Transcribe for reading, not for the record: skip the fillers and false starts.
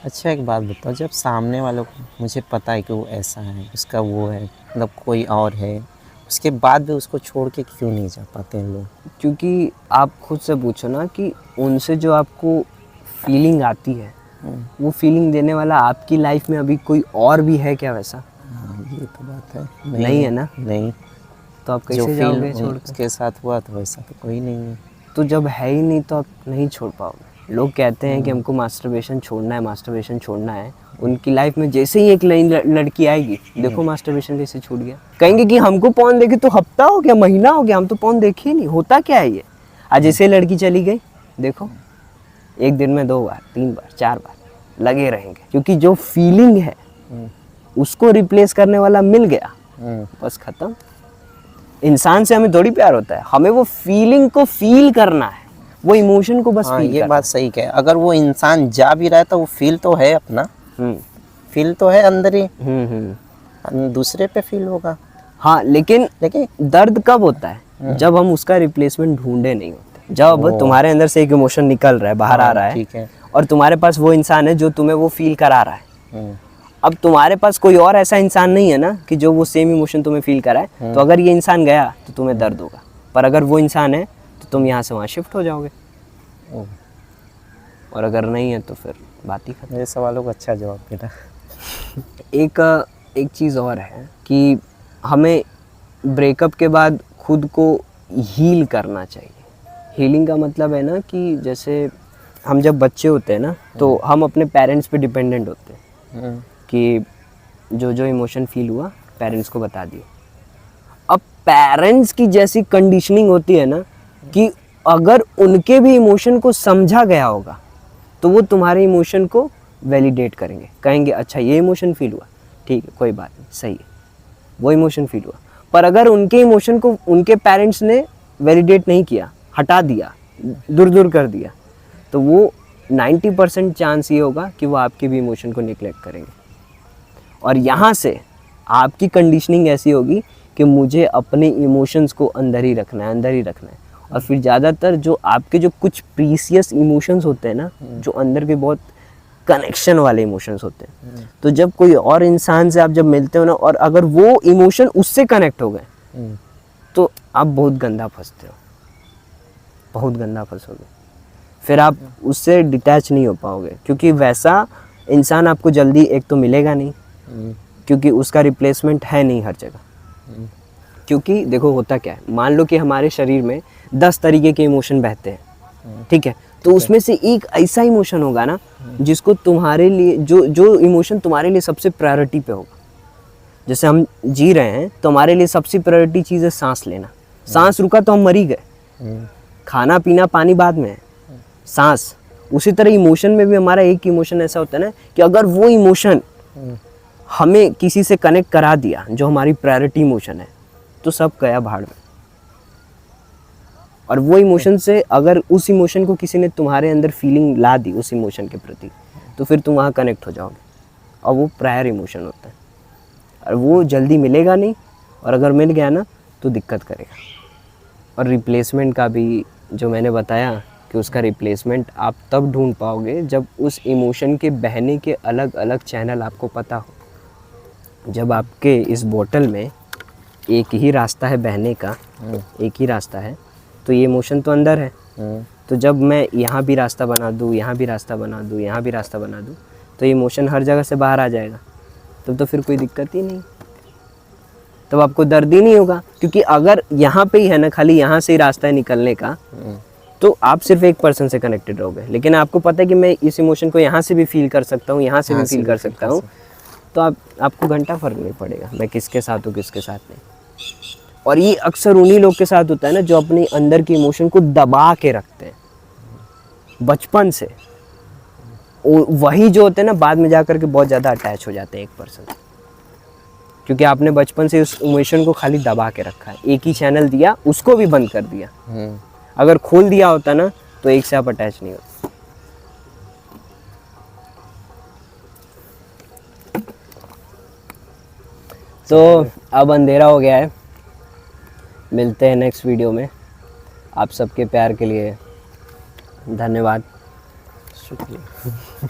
अच्छा एक बात बताओ, जब सामने वालों को मुझे पता है कि वो ऐसा है, उसका वो है, मतलब कोई और है, उसके बाद भी उसको छोड़ के क्यों नहीं जा पाते हैं लोग? क्योंकि आप खुद से पूछो ना कि उनसे जो आपको फीलिंग आती है, वो फीलिंग देने वाला आपकी लाइफ में अभी कोई और भी है क्या वैसा? हाँ, ये तो बात है। नहीं है ना, नहीं, तो आप जो कैसे फील जाओगे छोड़कर? उसके साथ हुआ तो वैसा तो कोई नहीं है। तो जब है ही नहीं तो आप नहीं छोड़ पाओगे। लोग कहते हैं कि हमको मास्टरबेशन छोड़ना है, मास्टरबेशन छोड़ना है। उनकी लाइफ में जैसे ही एक नई लड़की आएगी, देखो मास्टरबेशन कैसे छूट गया। कहेंगे कि हमको पॉर्न देखे तो हफ्ता हो गया, महीना हो गया, हम तो पॉर्न देखे ही नहीं। होता क्या है ये? आज जैसे लड़की चली गई, देखो एक दिन में 2 बार 3 बार 4 बार लगे रहेंगे, क्योंकि जो फीलिंग है उसको रिप्लेस करने वाला मिल गया, बस खत्म। इंसान से हमें थोड़ी प्यार होता है, हमें वो फीलिंग को फील करना है, वो इमोशन को बस हाँ, फील ये करना बात सही कहे। अगर वो इंसान जा भी रहा है तो वो फील तो है अपना, है। फील तो है अंदर ही, दूसरे पे फील होगा। हाँ, लेकिन लेकिन दर्द कब होता है? जब हम उसका रिप्लेसमेंट ढूंढे नहीं होते। जब तुम्हारे अंदर से एक इमोशन निकल रहा है, बाहर आ रहा है, ठीक है। और तुम्हारे पास वो इंसान है जो तुम्हें वो फील करा रहा है। अब तुम्हारे पास कोई और ऐसा इंसान नहीं है ना कि जो वो सेम इमोशन तुम्हें फील कराए। तो अगर ये इंसान गया तो तुम्हें दर्द होगा, पर अगर वो इंसान है तो तुम यहाँ से वहाँ शिफ्ट हो जाओगे, और अगर नहीं है तो फिर बात ही खत्म। मेरे सवालों का अच्छा जवाब देना। एक चीज़ और है कि हमें ब्रेकअप के बाद खुद को हील करना चाहिए। हीलिंग का मतलब है ना कि जैसे हम जब बच्चे होते हैं ना, तो हम अपने पेरेंट्स पे डिपेंडेंट होते हैं कि जो जो इमोशन फील हुआ पेरेंट्स को बता दिए। अब पेरेंट्स की जैसी कंडीशनिंग होती है ना कि अगर उनके भी इमोशन को समझा गया होगा तो वो तुम्हारे इमोशन को वैलिडेट करेंगे, कहेंगे अच्छा ये इमोशन फील हुआ, ठीक है कोई बात नहीं, सही है, वो इमोशन फील हुआ। पर अगर उनके इमोशन को उनके पेरेंट्स ने वैलिडेट नहीं किया, हटा दिया, दूर दूर कर दिया, तो वो 90% चांस ये होगा कि वो आपके भी इमोशन को निगलेक्ट करेंगे। और यहाँ से आपकी कंडीशनिंग ऐसी होगी कि मुझे अपने इमोशंस को अंदर ही रखना है, अंदर ही रखना है। और फिर ज़्यादातर जो आपके जो कुछ प्रीसियस इमोशंस होते हैं ना, जो अंदर के बहुत कनेक्शन वाले इमोशंस होते हैं, तो जब कोई और इंसान से आप जब मिलते हो ना, और अगर वो इमोशन उससे कनेक्ट हो गए, तो आप बहुत गंदा फंसते हो, बहुत गंदा फंसोगे। फिर आप उससे डिटैच नहीं हो पाओगे, क्योंकि वैसा इंसान आपको जल्दी एक तो मिलेगा नहीं, क्योंकि उसका रिप्लेसमेंट है नहीं हर जगह। क्योंकि देखो होता क्या है, मान लो कि हमारे शरीर में 10 तरीके के इमोशन बहते हैं, ठीक है, तो उसमें से एक ऐसा इमोशन होगा ना जिसको तुम्हारे लिए जो इमोशन तुम्हारे लिए सबसे प्रायोरिटी पे होगा। जैसे हम जी रहे हैं तो हमारे लिए सबसे प्रायोरिटी चीज़ है सांस लेना। सांस रुका तो हम मर ही गए। खाना पीना पानी बाद में है, सांस। उसी तरह इमोशन में भी हमारा एक इमोशन ऐसा होता है ना कि अगर वो इमोशन हमें किसी से कनेक्ट करा दिया जो हमारी प्रायोरिटी इमोशन है, तो सब गया भाड़ में। और वो इमोशन से अगर उस इमोशन को किसी ने तुम्हारे अंदर फीलिंग ला दी उस इमोशन के प्रति, तो फिर तुम वहाँ कनेक्ट हो जाओगे, और वो प्रायर इमोशन होता है, और वो जल्दी मिलेगा नहीं, और अगर मिल गया ना तो दिक्कत करेगा। और रिप्लेसमेंट का भी जो मैंने बताया कि उसका रिप्लेसमेंट आप तब ढूंढ पाओगे जब उस इमोशन के बहने के अलग अलग चैनल आपको पता हो। जब आपके इस बोतल में एक ही रास्ता है बहने का, एक ही रास्ता है, तो ये इमोशन तो अंदर है। तो जब मैं यहाँ भी रास्ता बना दूँ, यहाँ भी रास्ता बना दूँ, यहाँ भी रास्ता बना दूँ, तो ये इमोशन हर जगह से बाहर आ जाएगा। तब तो फिर कोई दिक्कत ही नहीं, तब आपको दर्द ही नहीं होगा। क्योंकि अगर यहाँ पे ही है ना, खाली यहाँ से ही रास्ता है निकलने का, तो आप सिर्फ एक पर्सन से कनेक्टेड रहोगे। लेकिन आपको पता है कि मैं इस इमोशन को यहाँ से भी फील कर सकता हूँ, यहाँ से भी फील कर सकता हूँ, तो आपको घंटा फर्क नहीं पड़ेगा मैं किसके साथ हूँ किसके साथ नहीं। और ये अक्सर उन्हीं लोग के साथ होता है ना जो अपने अंदर के इमोशन को दबा के रखते हैं बचपन से। वही जो होते हैं ना बाद में जाकर के बहुत ज़्यादा अटैच हो जाते हैं एक पर्सन, क्योंकि आपने बचपन से उस इमोशन को खाली दबा के रखा है। एक ही चैनल दिया, उसको भी बंद कर दिया। अगर खोल दिया होता ना तो एक से आप अटैच नहीं होते। तो अब अंधेरा हो गया है, मिलते हैं नेक्स्ट वीडियो में। आप सबके प्यार के लिए धन्यवाद, शुक्रिया।